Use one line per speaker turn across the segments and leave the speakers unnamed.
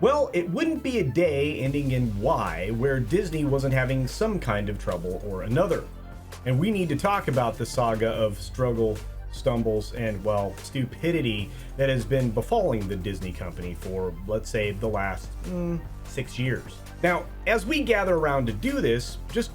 Well, it wouldn't be a day ending in Y where Disney wasn't having some kind of trouble or another. And we need to talk about the saga of struggle, stumbles, and, well, stupidity that has been befalling the Disney company for, let's say, the last 6 years. Now, as we gather around to do this, just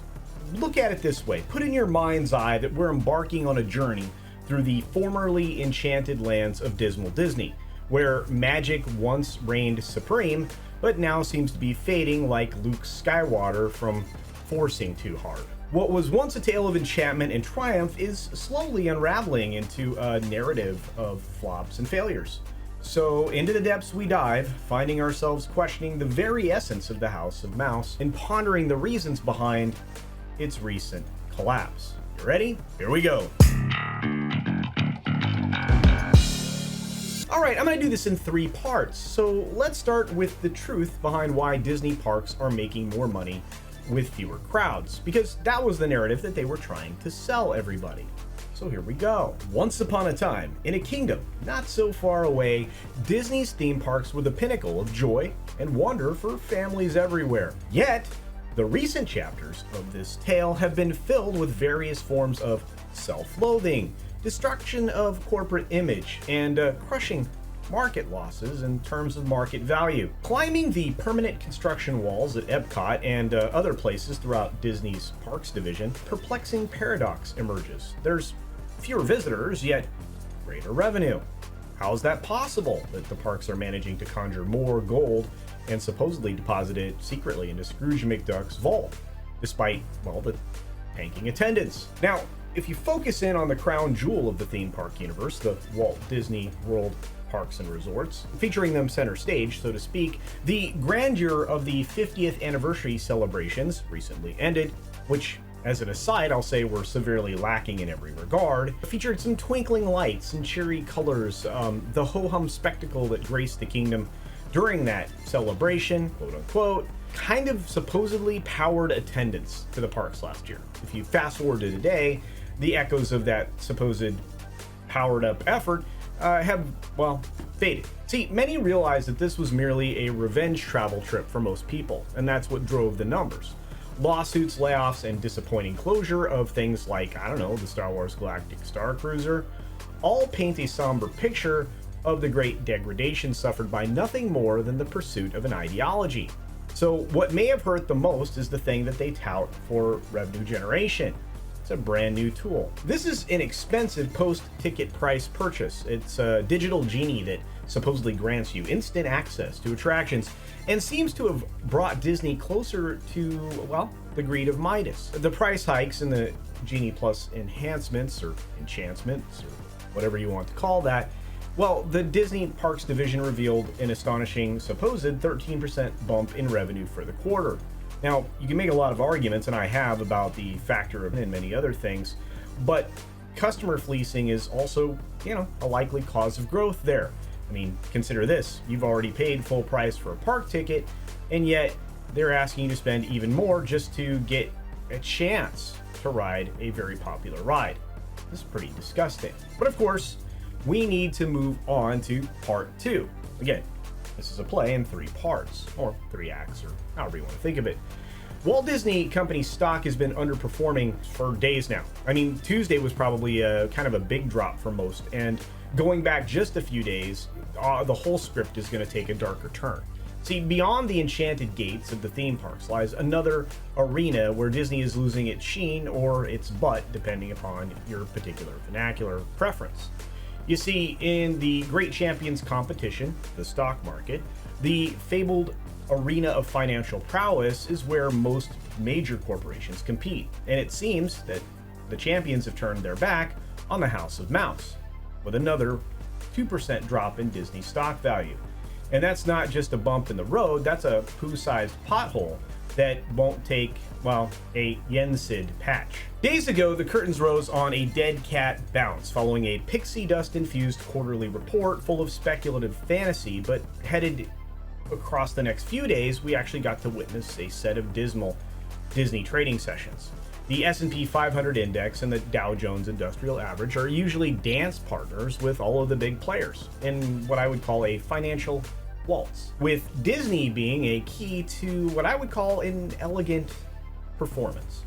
look at it this way. Put in your mind's eye that we're embarking on a journey through the formerly enchanted lands of Dismal Disney, where magic once reigned supreme, but now seems to be fading like Luke Skywalker from forcing too hard. What was once a tale of enchantment and triumph is slowly unraveling into a narrative of flops and failures. So into the depths we dive, finding ourselves questioning the very essence of the House of Mouse and pondering the reasons behind its recent collapse. You ready? Here we go. Alright, I'm going to do this in 3 parts. So let's start with the truth behind why Disney parks are making more money with fewer crowds, because that was the narrative that they were trying to sell everybody. So here we go. Once upon a time, in a kingdom not so far away, Disney's theme parks were the pinnacle of joy and wonder for families everywhere. Yet, the recent chapters of this tale have been filled with various forms of self-loathing, destruction of corporate image, and crushing market losses in terms of market value. Climbing the permanent construction walls at Epcot and other places throughout Disney's Parks division, perplexing paradox emerges. There's fewer visitors, yet greater revenue. How is that possible that the parks are managing to conjure more gold and supposedly deposit it secretly into Scrooge McDuck's vault, despite, well, the tanking attendance? Now, if you focus in on the crown jewel of the theme park universe, the Walt Disney World Parks and Resorts, featuring them center stage, so to speak, the grandeur of the 50th anniversary celebrations recently ended, which, as an aside, I'll say were severely lacking in every regard, featured some twinkling lights and cheery colors, the ho-hum spectacle that graced the kingdom during that celebration, quote unquote, kind of supposedly powered attendance to the parks last year. If you fast forward to today, the echoes of that supposed powered up effort have, well, faded. See, many realized that this was merely a revenge travel trip for most people, and that's what drove the numbers. Lawsuits, layoffs, and disappointing closure of things like, I don't know, the Star Wars Galactic Star Cruiser, all paint a somber picture of the great degradation suffered by nothing more than the pursuit of an ideology. So what may have hurt the most is the thing that they tout for revenue generation. It's a brand new tool. This is an expensive post-ticket price purchase. It's a digital genie that supposedly grants you instant access to attractions and seems to have brought Disney closer to, well, the greed of Midas. The price hikes and the Genie Plus enhancements or enchantments or whatever you want to call that, well, the Disney Parks division revealed an astonishing supposed 13% bump in revenue for the quarter. Now, you can make a lot of arguments, and I have, about the factor of and many other things, but customer fleecing is also, a likely cause of growth there. I mean, consider this. You've already paid full price for a park ticket, and yet they're asking you to spend even more just to get a chance to ride a very popular ride. This is pretty disgusting. But of course, we need to move on to part 2. Again, this is a play in 3 parts, or 3 acts, or however you want to think of it. Walt Disney Company's stock has been underperforming for days now. I mean, Tuesday was probably kind of a big drop for most, and going back just a few days, the whole script is going to take a darker turn. See, beyond the enchanted gates of the theme parks lies another arena where Disney is losing its sheen or its butt, depending upon your particular vernacular preference. You see, in the Great Champions competition, the stock market, the fabled arena of financial prowess is where most major corporations compete, and it seems that the champions have turned their back on the House of Mouse, with another 2% drop in Disney stock value. And that's not just a bump in the road, that's a poo-sized pothole that won't take, well, a Yensid patch. Days ago, the curtains rose on a dead cat bounce following a pixie dust-infused quarterly report full of speculative fantasy, but headed across the next few days, we actually got to witness a set of dismal Disney trading sessions. The S&P 500 index and the Dow Jones Industrial Average are usually dance partners with all of the big players in what I would call a financial waltz, with Disney being a key to what I would call an elegant performance.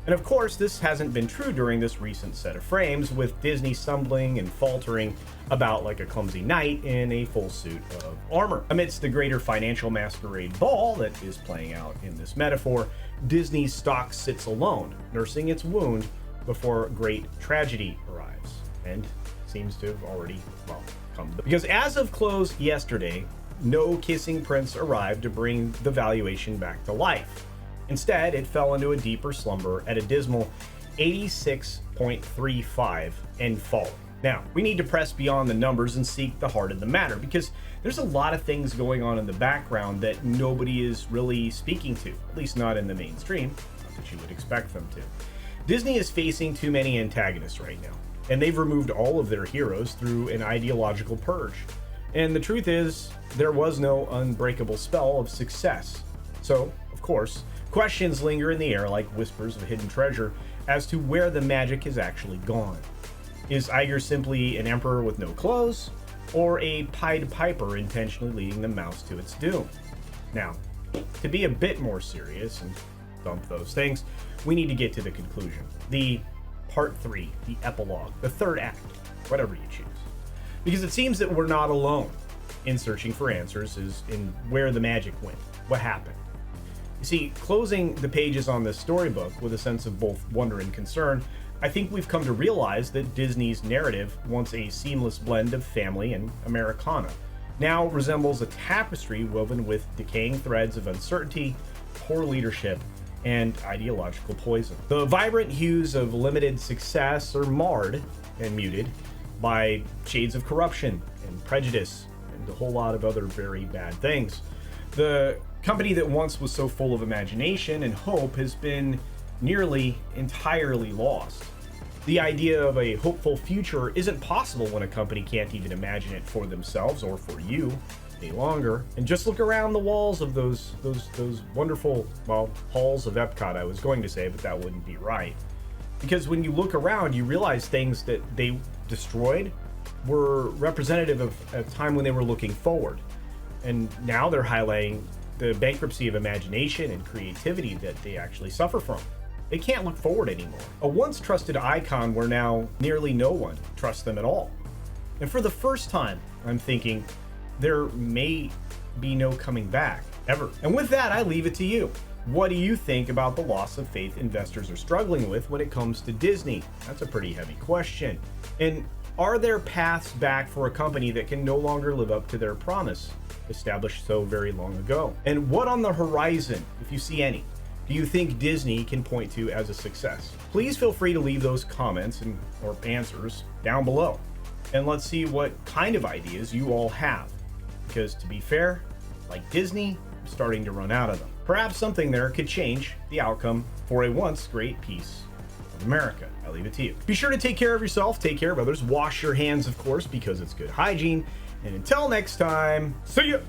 And of course, this hasn't been true during this recent set of frames, with Disney stumbling and faltering about like a clumsy knight in a full suit of armor. Amidst the greater financial masquerade ball that is playing out in this metaphor, Disney's stock sits alone, nursing its wound before great tragedy arrives, and seems to have already, well, come. Because as of close yesterday, no kissing prince arrived to bring the valuation back to life. Instead, it fell into a deeper slumber at a dismal 86.35 and falling. Now, we need to press beyond the numbers and seek the heart of the matter, because there's a lot of things going on in the background that nobody is really speaking to, at least not in the mainstream, not that you would expect them to. Disney is facing too many antagonists right now, and they've removed all of their heroes through an ideological purge. And the truth is, there was no unbreakable spell of success. So, of course, questions linger in the air like whispers of hidden treasure as to where the magic has actually gone. Is Iger simply an emperor with no clothes, or a Pied Piper intentionally leading the mouse to its doom? Now, to be a bit more serious and dump those things, we need to get to the conclusion. The part 3, the epilogue, the third act, whatever you choose. Because it seems that we're not alone in searching for answers as in where the magic went, what happened. You see, closing the pages on this storybook with a sense of both wonder and concern, I think we've come to realize that Disney's narrative, once a seamless blend of family and Americana, now resembles a tapestry woven with decaying threads of uncertainty, poor leadership, and ideological poison. The vibrant hues of limited success are marred and muted by shades of corruption and prejudice and a whole lot of other very bad things. The company that once was so full of imagination and hope has been nearly entirely lost. The idea of a hopeful future isn't possible when a company can't even imagine it for themselves or for you any longer. And just look around the walls of those wonderful, well, halls of Epcot, I was going to say, but that wouldn't be right. Because when you look around, you realize things that they destroyed were representative of a time when they were looking forward. And now they're highlighting the bankruptcy of imagination and creativity that they actually suffer from. They can't look forward anymore. A once trusted icon where now nearly no one trusts them at all. And for the first time, I'm thinking there may be no coming back, ever. And with that, I leave it to you. What do you think about the loss of faith investors are struggling with when it comes to Disney? That's a pretty heavy question. And are there paths back for a company that can no longer live up to their promise, established so very long ago? And what on the horizon, if you see any, do you think Disney can point to as a success? Please feel free to leave those comments or answers down below. And let's see what kind of ideas you all have. Because to be fair, like Disney, I'm starting to run out of them. Perhaps something there could change the outcome for a once great piece of America. I leave it to you. Be sure to take care of yourself, take care of others, wash your hands, of course, because it's good hygiene. And until next time, see ya!